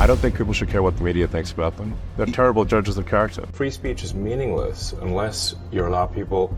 don't think people should care what the media thinks about them. They're terrible judges of character. Free speech is meaningless unless you allow people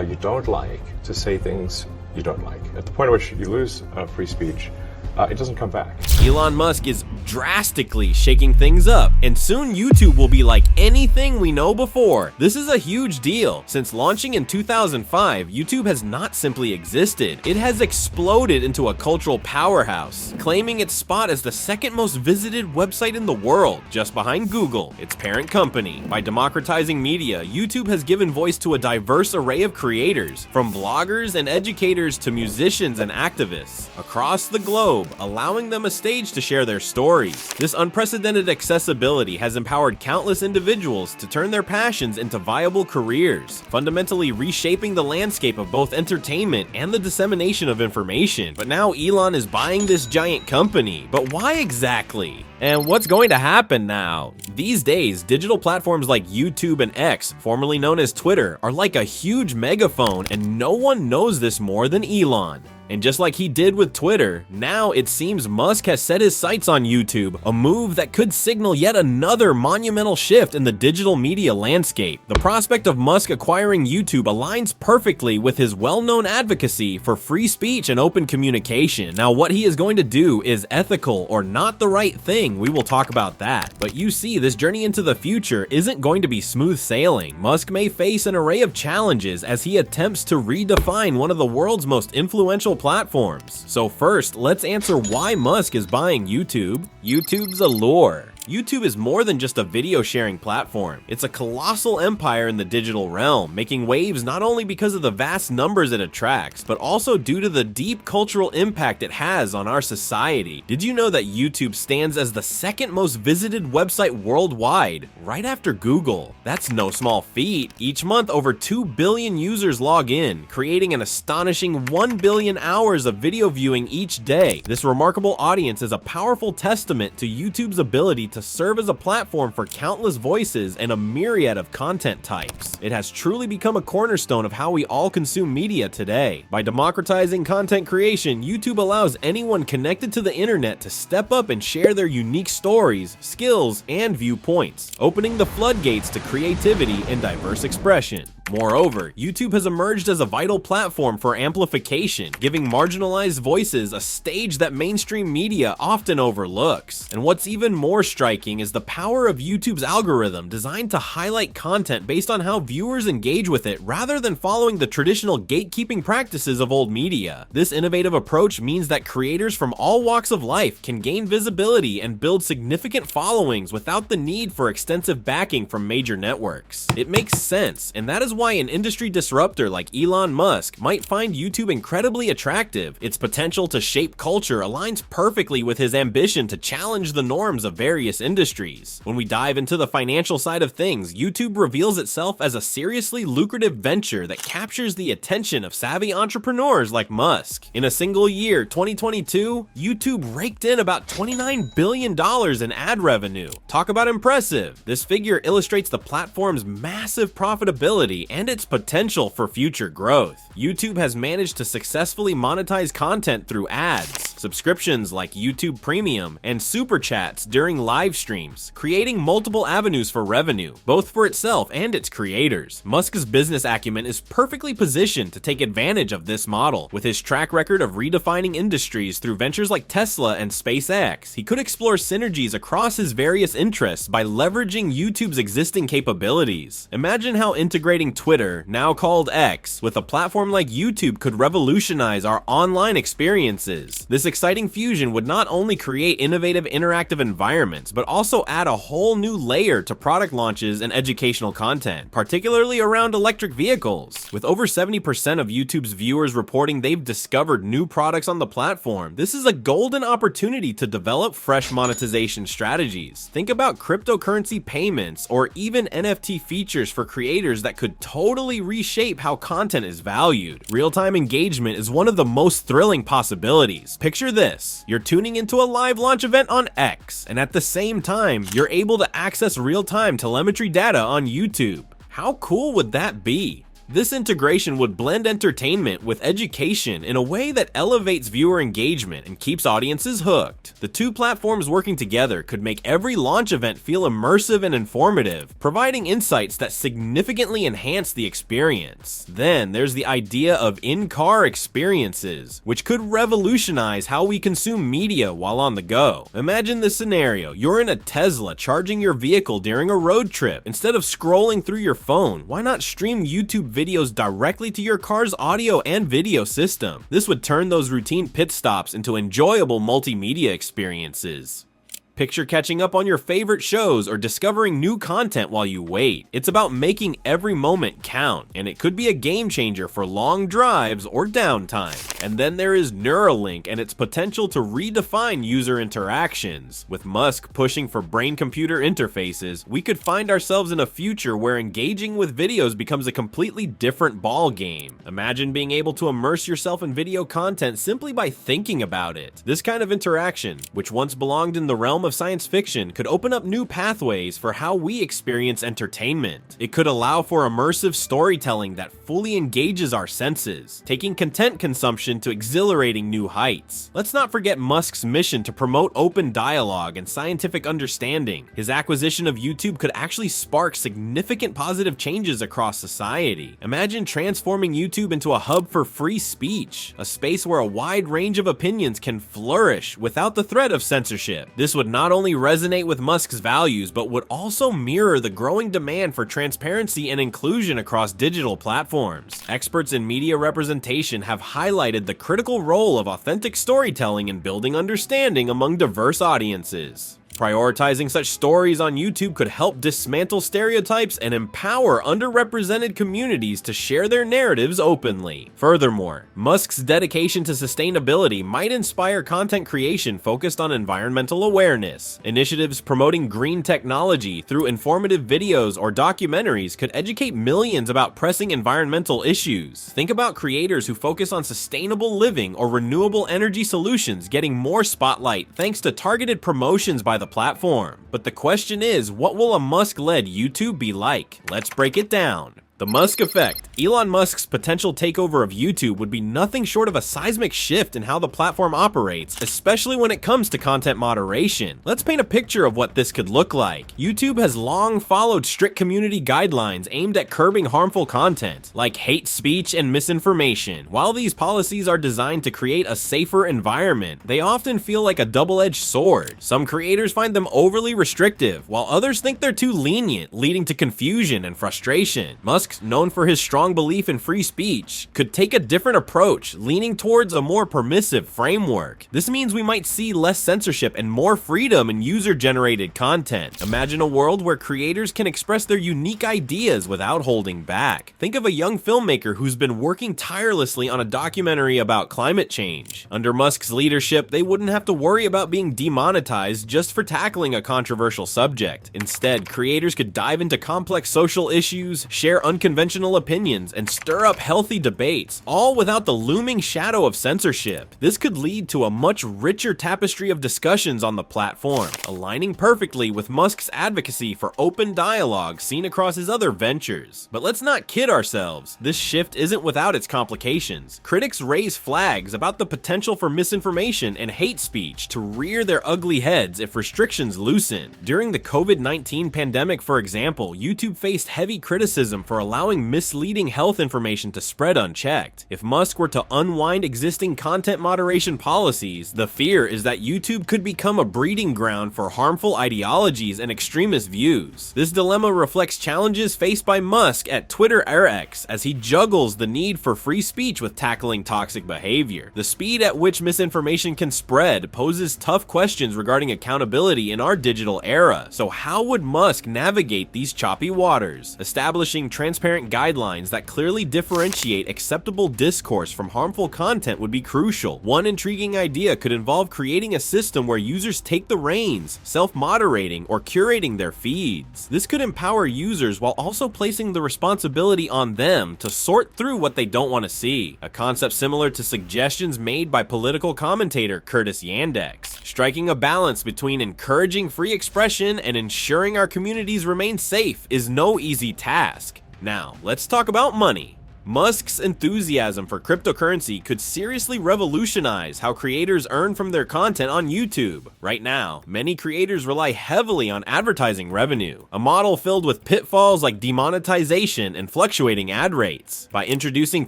you don't like to say things you don't like. At the point at which you lose free speech, it doesn't come back. Elon Musk is drastically shaking things up, and soon YouTube will be like anything we know before. This is a huge deal. Since launching in 2005, YouTube has not simply existed. It has exploded into a cultural powerhouse, claiming its spot as the second most visited website in the world, just behind Google, its parent company. By democratizing media, YouTube has given voice to a diverse array of creators, from bloggers and educators to musicians and activists across the globe, allowing them a stage to share their stories. This unprecedented accessibility has empowered countless individuals to turn their passions into viable careers, fundamentally reshaping the landscape of both entertainment and the dissemination of information. But now Elon is buying this giant company. But why exactly? And what's going to happen now? These days, digital platforms like YouTube and X, formerly known as Twitter, are like a huge megaphone, and no one knows this more than Elon. And just like he did with Twitter, now it seems Musk has set his sights on YouTube, a move that could signal yet another monumental shift in the digital media landscape. The prospect of Musk acquiring YouTube aligns perfectly with his well-known advocacy for free speech and open communication. Now, what he is going to do is ethical or not the right thing. We will talk about that. But you see, this journey into the future isn't going to be smooth sailing. Musk may face an array of challenges as he attempts to redefine one of the world's most influential platforms. So first, let's answer why Musk is buying YouTube. YouTube's allure. YouTube is more than just a video sharing platform. It's a colossal empire in the digital realm, making waves not only because of the vast numbers it attracts, but also due to the deep cultural impact it has on our society. Did you know that YouTube stands as the second most visited website worldwide, right after Google? That's no small feat. Each month, over 2 billion users log in, creating an astonishing 1 billion hours of video viewing each day. This remarkable audience is a powerful testament to YouTube's ability to serve as a platform for countless voices and a myriad of content types. It has truly become a cornerstone of how we all consume media today. By democratizing content creation, YouTube allows anyone connected to the internet to step up and share their unique stories, skills, and viewpoints, opening the floodgates to creativity and diverse expression. Moreover, YouTube has emerged as a vital platform for amplification, giving marginalized voices a stage that mainstream media often overlooks. And what's even more striking is the power of YouTube's algorithm, designed to highlight content based on how viewers engage with it rather than following the traditional gatekeeping practices of old media. This innovative approach means that creators from all walks of life can gain visibility and build significant followings without the need for extensive backing from major networks. It makes sense, and that is why an industry disruptor like Elon Musk might find YouTube incredibly attractive. Its potential to shape culture aligns perfectly with his ambition to challenge the norms of various industries. When we dive into the financial side of things, YouTube reveals itself as a seriously lucrative venture that captures the attention of savvy entrepreneurs like Musk. In a single year, 2022, YouTube raked in about $29 billion in ad revenue. Talk about impressive. This figure illustrates the platform's massive profitability and its potential for future growth. YouTube has managed to successfully monetize content through ads, subscriptions like YouTube Premium, and super chats during live streams, creating multiple avenues for revenue, both for itself and its creators. Musk's business acumen is perfectly positioned to take advantage of this model. With his track record of redefining industries through ventures like Tesla and SpaceX, he could explore synergies across his various interests by leveraging YouTube's existing capabilities. Imagine how integrating Twitter, now called X, with a platform like YouTube could revolutionize our online experiences. This exciting fusion would not only create innovative interactive environments, but also add a whole new layer to product launches and educational content, particularly around electric vehicles. With over 70% of YouTube's viewers reporting they've discovered new products on the platform, this is a golden opportunity to develop fresh monetization strategies. Think about cryptocurrency payments or even NFT features for creators that could totally reshape how content is valued. Real-time engagement is one of the most thrilling possibilities. Picture this: you're tuning into a live launch event on X, and at the same time, you're able to access real-time telemetry data on YouTube. How cool would that be? This integration would blend entertainment with education in a way that elevates viewer engagement and keeps audiences hooked. The two platforms working together could make every launch event feel immersive and informative, providing insights that significantly enhance the experience. Then there's the idea of in-car experiences, which could revolutionize how we consume media while on the go. Imagine this scenario: you're in a Tesla charging your vehicle during a road trip. Instead of scrolling through your phone, why not stream YouTube videos directly to your car's audio and video system? This would turn those routine pit stops into enjoyable multimedia experiences. Picture catching up on your favorite shows or discovering new content while you wait. It's about making every moment count, and it could be a game changer for long drives or downtime. And then there is Neuralink and its potential to redefine user interactions. With Musk pushing for brain-computer interfaces, we could find ourselves in a future where engaging with videos becomes a completely different ball game. Imagine being able to immerse yourself in video content simply by thinking about it. This kind of interaction, which once belonged in the realm of science fiction, could open up new pathways for how we experience entertainment. It could allow for immersive storytelling that fully engages our senses, taking content consumption to exhilarating new heights. Let's not forget Musk's mission to promote open dialogue and scientific understanding. His acquisition of YouTube could actually spark significant positive changes across society. Imagine transforming YouTube into a hub for free speech, a space where a wide range of opinions can flourish without the threat of censorship. This would not only resonate with Musk's values, but would also mirror the growing demand for transparency and inclusion across digital platforms. Experts in media representation have highlighted the critical role of authentic storytelling in building understanding among diverse audiences. Prioritizing such stories on YouTube could help dismantle stereotypes and empower underrepresented communities to share their narratives openly. Furthermore, Musk's dedication to sustainability might inspire content creation focused on environmental awareness. Initiatives promoting green technology through informative videos or documentaries could educate millions about pressing environmental issues. Think about creators who focus on sustainable living or renewable energy solutions getting more spotlight thanks to targeted promotions by the platform. But the question is, what will a Musk-led YouTube be like? Let's break it down. The Musk Effect. Elon Musk's potential takeover of YouTube would be nothing short of a seismic shift in how the platform operates, especially when it comes to content moderation. Let's paint a picture of what this could look like. YouTube has long followed strict community guidelines aimed at curbing harmful content, like hate speech and misinformation. While these policies are designed to create a safer environment, they often feel like a double-edged sword. Some creators find them overly restrictive, while others think they're too lenient, leading to confusion and frustration. Musk, known for his strong belief in free speech, could take a different approach, leaning towards a more permissive framework. This means we might see less censorship and more freedom in user-generated content. Imagine a world where creators can express their unique ideas without holding back. Think of a young filmmaker who's been working tirelessly on a documentary about climate change. Under Musk's leadership, they wouldn't have to worry about being demonetized just for tackling a controversial subject. Instead, creators could dive into complex social issues, share unconventional opinions, and stir up healthy debates, all without the looming shadow of censorship. This could lead to a much richer tapestry of discussions on the platform, aligning perfectly with Musk's advocacy for open dialogue seen across his other ventures. But let's not kid ourselves, this shift isn't without its complications. Critics raise flags about the potential for misinformation and hate speech to rear their ugly heads if restrictions loosen. During the COVID-19 pandemic, for example, YouTube faced heavy criticism for allowing misleading health information to spread unchecked. If Musk were to unwind existing content moderation policies, the fear is that YouTube could become a breeding ground for harmful ideologies and extremist views. This dilemma reflects challenges faced by Musk at Twitter X as he juggles the need for free speech with tackling toxic behavior. The speed at which misinformation can spread poses tough questions regarding accountability in our digital era. So how would Musk navigate these choppy waters? Establishing transparent guidelines that clearly differentiate acceptable discourse from harmful content would be crucial. One intriguing idea could involve creating a system where users take the reins, self-moderating or curating their feeds. This could empower users while also placing the responsibility on them to sort through what they don't want to see, a concept similar to suggestions made by political commentator Curtis Yandex. Striking a balance between encouraging free expression and ensuring our communities remain safe is no easy task. Now, let's talk about money. Musk's enthusiasm for cryptocurrency could seriously revolutionize how creators earn from their content on YouTube. Right now, many creators rely heavily on advertising revenue, a model filled with pitfalls like demonetization and fluctuating ad rates. By introducing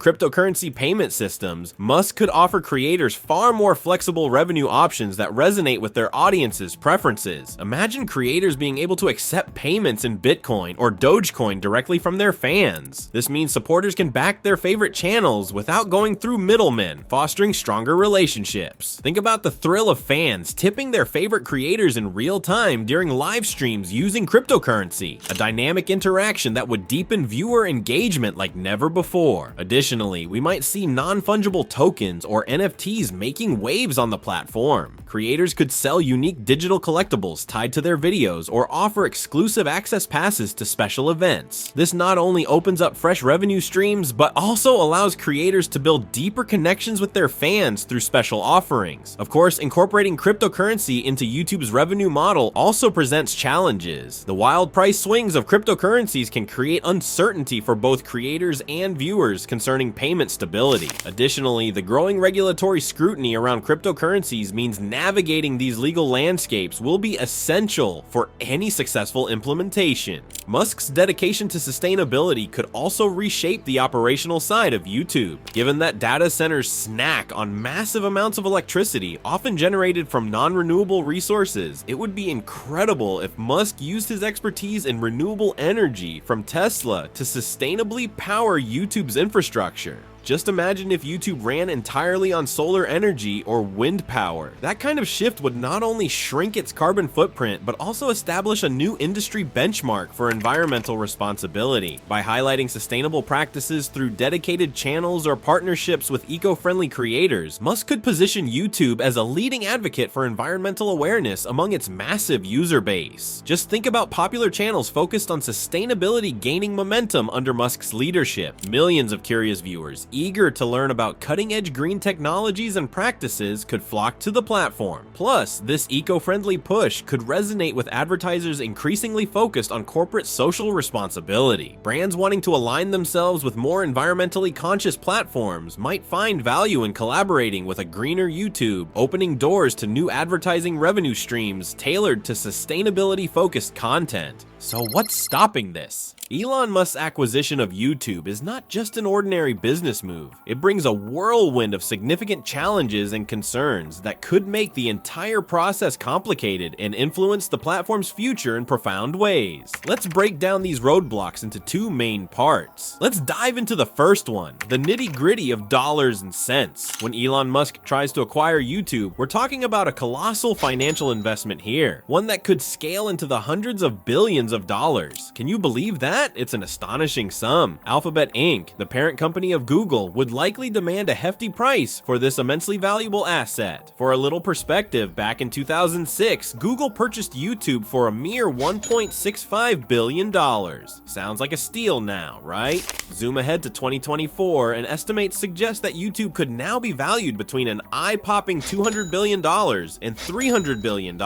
cryptocurrency payment systems, Musk could offer creators far more flexible revenue options that resonate with their audience's preferences. Imagine creators being able to accept payments in Bitcoin or Dogecoin directly from their fans. This means supporters can back their favorite channels without going through middlemen, fostering stronger relationships. Think about the thrill of fans tipping their favorite creators in real time during live streams using cryptocurrency, a dynamic interaction that would deepen viewer engagement like never before. Additionally, we might see non-fungible tokens or NFTs making waves on the platform. Creators could sell unique digital collectibles tied to their videos or offer exclusive access passes to special events. This not only opens up fresh revenue streams, but also allows creators to build deeper connections with their fans through special offerings. Of course, incorporating cryptocurrency into YouTube's revenue model also presents challenges. The wild price swings of cryptocurrencies can create uncertainty for both creators and viewers concerning payment stability. Additionally, the growing regulatory scrutiny around cryptocurrencies means navigating these legal landscapes will be essential for any successful implementation. Musk's dedication to sustainability could also reshape the operational side of YouTube. Given that data centers snack on massive amounts of electricity, often generated from non-renewable resources, it would be incredible if Musk used his expertise in renewable energy from Tesla to sustainably power YouTube's infrastructure. Just imagine if YouTube ran entirely on solar energy or wind power. That kind of shift would not only shrink its carbon footprint, but also establish a new industry benchmark for environmental responsibility. By highlighting sustainable practices through dedicated channels or partnerships with eco-friendly creators, Musk could position YouTube as a leading advocate for environmental awareness among its massive user base. Just think about popular channels focused on sustainability gaining momentum under Musk's leadership. Millions of curious viewers eager to learn about cutting-edge green technologies and practices could flock to the platform. Plus, this eco-friendly push could resonate with advertisers increasingly focused on corporate social responsibility. Brands wanting to align themselves with more environmentally conscious platforms might find value in collaborating with a greener YouTube, opening doors to new advertising revenue streams tailored to sustainability-focused content. So what's stopping this? Elon Musk's acquisition of YouTube is not just an ordinary business move. It brings a whirlwind of significant challenges and concerns that could make the entire process complicated and influence the platform's future in profound ways. Let's break down these roadblocks into two main parts. Let's dive into the first one, the nitty-gritty of dollars and cents. When Elon Musk tries to acquire YouTube, we're talking about a colossal financial investment here, one that could scale into the hundreds of billions of dollars. Can you believe that? It's an astonishing sum. Alphabet Inc., the parent company of Google, would likely demand a hefty price for this immensely valuable asset. For a little perspective, back in 2006, Google purchased YouTube for a mere $1.65 billion. Sounds like a steal now, right? Zoom ahead to 2024, and estimates suggest that YouTube could now be valued between an eye-popping $200 billion and $300 billion.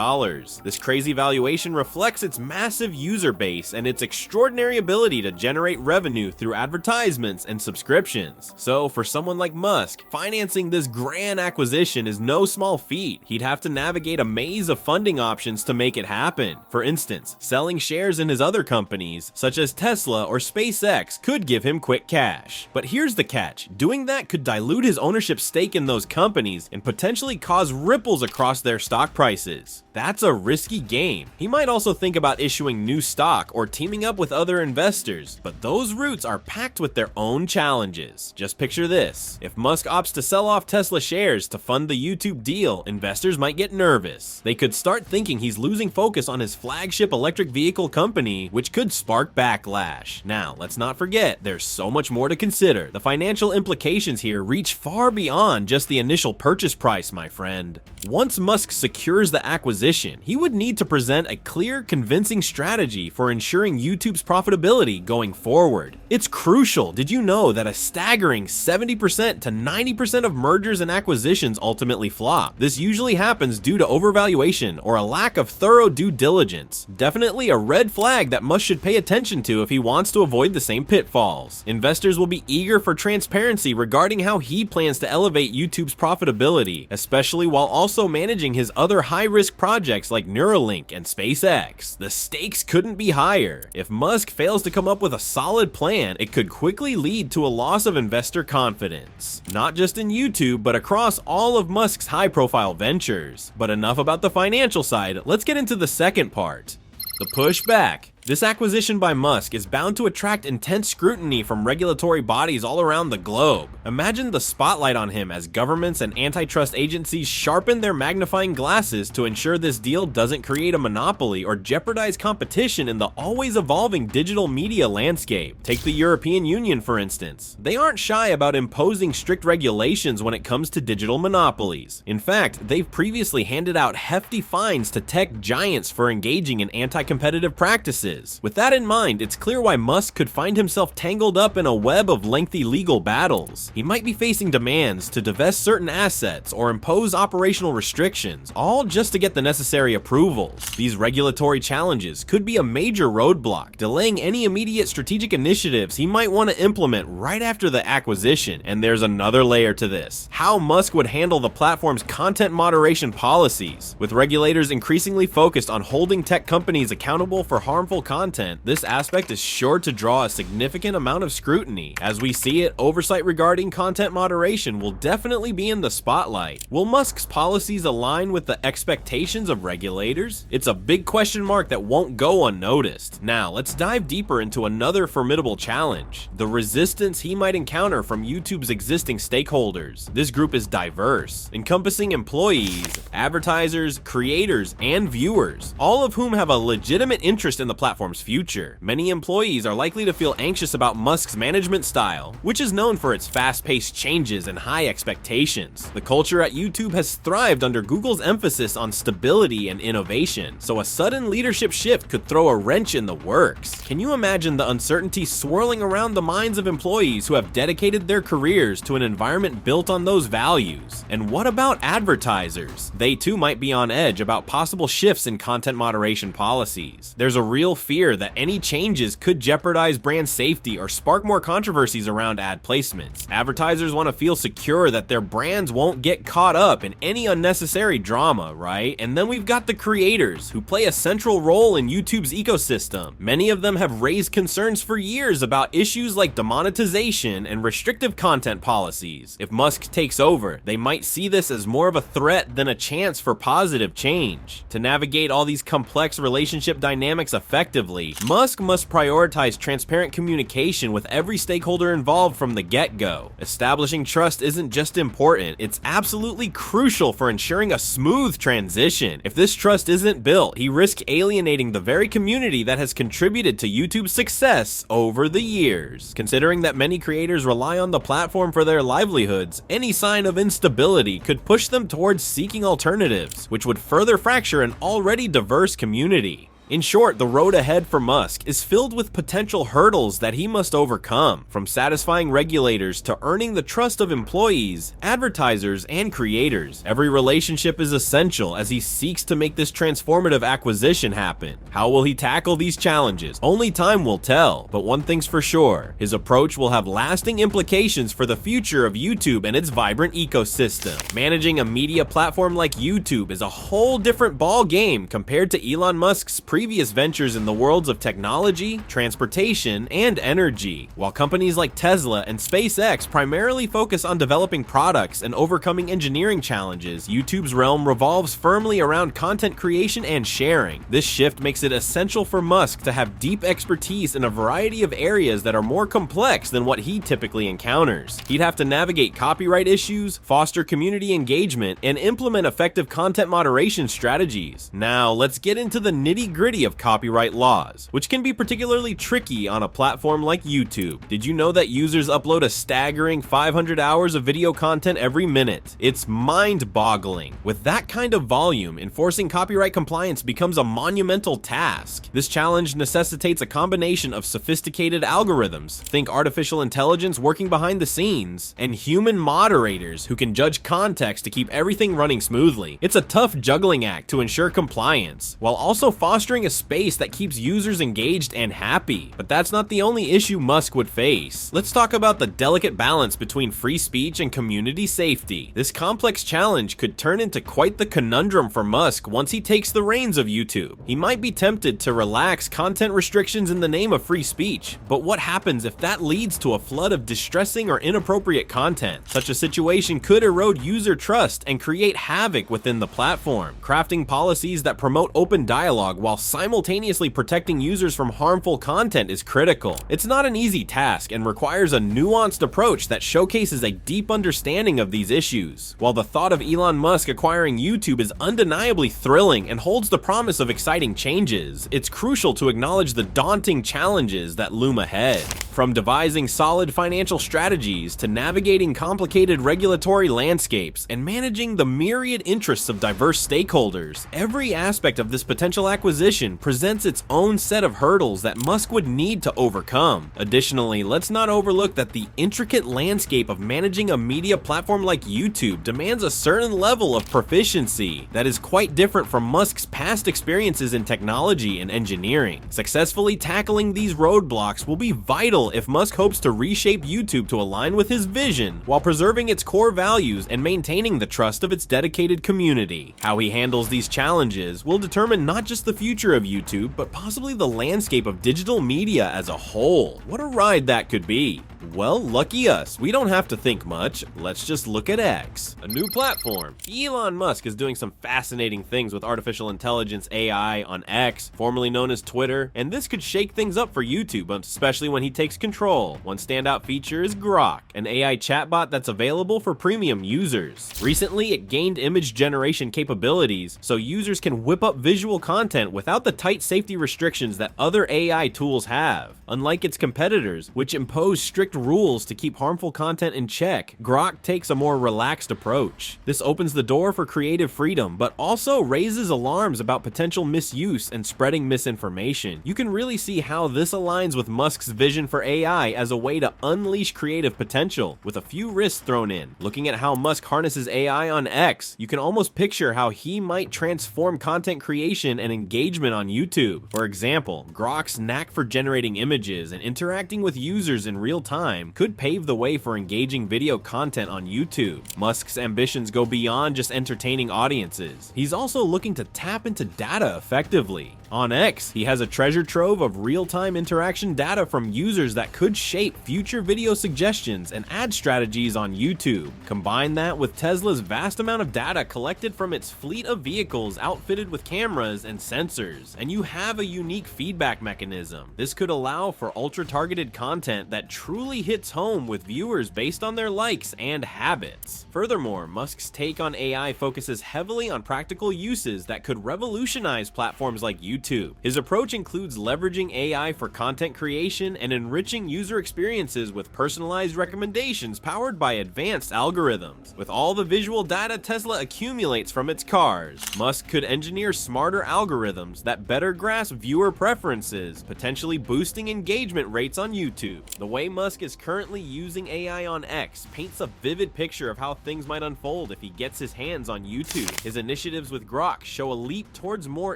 This crazy valuation reflects its massive user base and its extraordinary ability to generate revenue through advertisements and subscriptions. So for someone like Musk, financing this grand acquisition is no small feat. He'd have to navigate a maze of funding options to make it happen. For instance, selling shares in his other companies, such as Tesla or SpaceX, could give him quick cash. But here's the catch. Doing that could dilute his ownership stake in those companies and potentially cause ripples across their stock prices. That's a risky game. He might also think about issuing new stock or teaming up with other investors, but those routes are packed with their own challenges. Just picture this. If Musk opts to sell off Tesla shares to fund the YouTube deal, investors might get nervous. They could start thinking he's losing focus on his flagship electric vehicle company, which could spark backlash. Now, let's not forget, there's so much more to consider. The financial implications here reach far beyond just the initial purchase price, my friend. Once Musk secures the acquisition, he would need to present a clear, convincing strategy strategy for ensuring YouTube's profitability going forward. It's crucial. Did you know that a staggering 70% to 90% of mergers and acquisitions ultimately flop? This usually happens due to overvaluation or a lack of thorough due diligence. Definitely a red flag that Musk should pay attention to if he wants to avoid the same pitfalls. Investors will be eager for transparency regarding how he plans to elevate YouTube's profitability, especially while also managing his other high-risk projects like Neuralink and SpaceX. The stakes couldn't be higher. If Musk fails to come up with a solid plan, it could quickly lead to a loss of investor confidence. Not just in YouTube, but across all of Musk's high-profile ventures. But enough about the financial side, let's get into the second part. The pushback. This acquisition by Musk is bound to attract intense scrutiny from regulatory bodies all around the globe. Imagine the spotlight on him as governments and antitrust agencies sharpen their magnifying glasses to ensure this deal doesn't create a monopoly or jeopardize competition in the always evolving digital media landscape. Take the European Union, for instance. They aren't shy about imposing strict regulations when it comes to digital monopolies. In fact, they've previously handed out hefty fines to tech giants for engaging in anti-competitive practices. With that in mind, it's clear why Musk could find himself tangled up in a web of lengthy legal battles. He might be facing demands to divest certain assets or impose operational restrictions, all just to get the necessary approvals. These regulatory challenges could be a major roadblock, delaying any immediate strategic initiatives he might want to implement right after the acquisition. And there's another layer to this: how Musk would handle the platform's content moderation policies. With regulators increasingly focused on holding tech companies accountable for harmful content, this aspect is sure to draw a significant amount of scrutiny. As we see it, oversight regarding content moderation will definitely be in the spotlight. Will Musk's policies align with the expectations of regulators? It's a big question mark that won't go unnoticed. Now, let's dive deeper into another formidable challenge: the resistance he might encounter from YouTube's existing stakeholders. This group is diverse, encompassing employees, advertisers, creators, and viewers, all of whom have a legitimate interest in the platform's future. Many employees are likely to feel anxious about Musk's management style, which is known for its fast-paced changes and high expectations. The culture at YouTube has thrived under Google's emphasis on stability and innovation, so a sudden leadership shift could throw a wrench in the works. Can you imagine the uncertainty swirling around the minds of employees who have dedicated their careers to an environment built on those values? And what about advertisers? They too might be on edge about possible shifts in content moderation policies. There's a real fear that any changes could jeopardize brand safety or spark more controversies around ad placements. Advertisers want to feel secure that their brands won't get caught up in any unnecessary drama, right? And then we've got the creators, who play a central role in YouTube's ecosystem. Many of them have raised concerns for years about issues like demonetization and restrictive content policies. If Musk takes over, they might see this as more of a threat than a chance for positive change. To navigate all these complex relationship dynamics effectively, Musk must prioritize transparent communication with every stakeholder involved from the get-go. Establishing trust isn't just important, it's absolutely crucial for ensuring a smooth transition. If this trust isn't built, he risks alienating the very community that has contributed to YouTube's success over the years. Considering that many creators rely on the platform for their livelihoods, any sign of instability could push them towards seeking alternatives, which would further fracture an already diverse community. In short, the road ahead for Musk is filled with potential hurdles that he must overcome, from satisfying regulators to earning the trust of employees, advertisers, and creators. Every relationship is essential as he seeks to make this transformative acquisition happen. How will he tackle these challenges? Only time will tell, but one thing's for sure: his approach will have lasting implications for the future of YouTube and its vibrant ecosystem. Managing a media platform like YouTube is a whole different ball game compared to Elon Musk's previous ventures in the worlds of technology, transportation, and energy. While companies like Tesla and SpaceX primarily focus on developing products and overcoming engineering challenges, YouTube's realm revolves firmly around content creation and sharing. This shift makes it essential for Musk to have deep expertise in a variety of areas that are more complex than what he typically encounters. He'd have to navigate copyright issues, foster community engagement, and implement effective content moderation strategies. Now, let's get into the nitty-gritty nitty-gritty of copyright laws, which can be particularly tricky on a platform like YouTube. Did you know that users upload a staggering 500 hours of video content every minute? It's mind-boggling. With that kind of volume, enforcing copyright compliance becomes a monumental task. This challenge necessitates a combination of sophisticated algorithms, think artificial intelligence working behind the scenes, and human moderators who can judge context to keep everything running smoothly. It's a tough juggling act to ensure compliance, while also fostering a space that keeps users engaged and happy. But that's not the only issue Musk would face. Let's talk about the delicate balance between free speech and community safety. This complex challenge could turn into quite the conundrum for Musk once he takes the reins of YouTube. He might be tempted to relax content restrictions in the name of free speech, but what happens if that leads to a flood of distressing or inappropriate content? Such a situation could erode user trust and create havoc within the platform. Crafting policies that promote open dialogue while simultaneously protecting users from harmful content is critical. It's not an easy task and requires a nuanced approach that showcases a deep understanding of these issues. While the thought of Elon Musk acquiring YouTube is undeniably thrilling and holds the promise of exciting changes, it's crucial to acknowledge the daunting challenges that loom ahead. From devising solid financial strategies to navigating complicated regulatory landscapes and managing the myriad interests of diverse stakeholders, every aspect of this potential acquisition presents its own set of hurdles that Musk would need to overcome. Additionally, let's not overlook that the intricate landscape of managing a media platform like YouTube demands a certain level of proficiency that is quite different from Musk's past experiences in technology and engineering. Successfully tackling these roadblocks will be vital if Musk hopes to reshape YouTube to align with his vision while preserving its core values and maintaining the trust of its dedicated community. How he handles these challenges will determine not just the future of YouTube, but possibly the landscape of digital media as a whole. What a ride that could be. Well, lucky us, we don't have to think much. Let's just look at X, a new platform. Elon Musk is doing some fascinating things with artificial intelligence AI on X, formerly known as Twitter, and this could shake things up for YouTube, especially when he takes control. One standout feature is Grok, an AI chatbot that's available for premium users. Recently, it gained image generation capabilities, so users can whip up visual content without the tight safety restrictions that other AI tools have. Unlike its competitors, which impose strict rules to keep harmful content in check, Grok takes a more relaxed approach. This opens the door for creative freedom, but also raises alarms about potential misuse and spreading misinformation. You can really see how this aligns with Musk's vision for AI as a way to unleash creative potential, with a few risks thrown in. Looking at how Musk harnesses AI on X, you can almost picture how he might transform content creation and engagement on YouTube. For example, Grok's knack for generating images and interacting with users in real time could pave the way for engaging video content on YouTube. Musk's ambitions go beyond just entertaining audiences. He's also looking to tap into data effectively. On X, he has a treasure trove of real-time interaction data from users that could shape future video suggestions and ad strategies on YouTube. Combine that with Tesla's vast amount of data collected from its fleet of vehicles outfitted with cameras and sensors, and you have a unique feedback mechanism. This could allow for ultra-targeted content that truly hits home with viewers based on their likes and habits. Furthermore, Musk's take on AI focuses heavily on practical uses that could revolutionize platforms like YouTube. His approach includes leveraging AI for content creation and enriching user experiences with personalized recommendations powered by advanced algorithms. With all the visual data Tesla accumulates from its cars, Musk could engineer smarter algorithms that better grasp viewer preferences, potentially boosting engagement rates on YouTube. The way Musk is currently using AI on X paints a vivid picture of how things might unfold if he gets his hands on YouTube. His initiatives with Grok show a leap towards more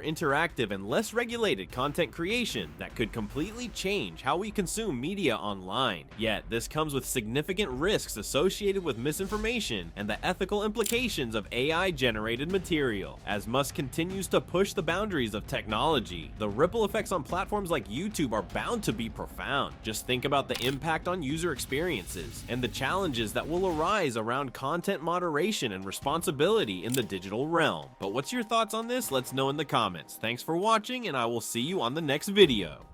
interactive and less regulated content creation that could completely change how we consume media online. Yet, this comes with significant risks associated with misinformation and the ethical implications of AI-generated material. As Musk continues to push the boundaries of technology, the ripple effects on platforms like YouTube are bound to be profound. Just think about the impact on user experiences and the challenges that will arise around content moderation and responsibility in the digital realm. But what's your thoughts on this? Let's know in the comments. Thanks for watching, and I will see you on the next video.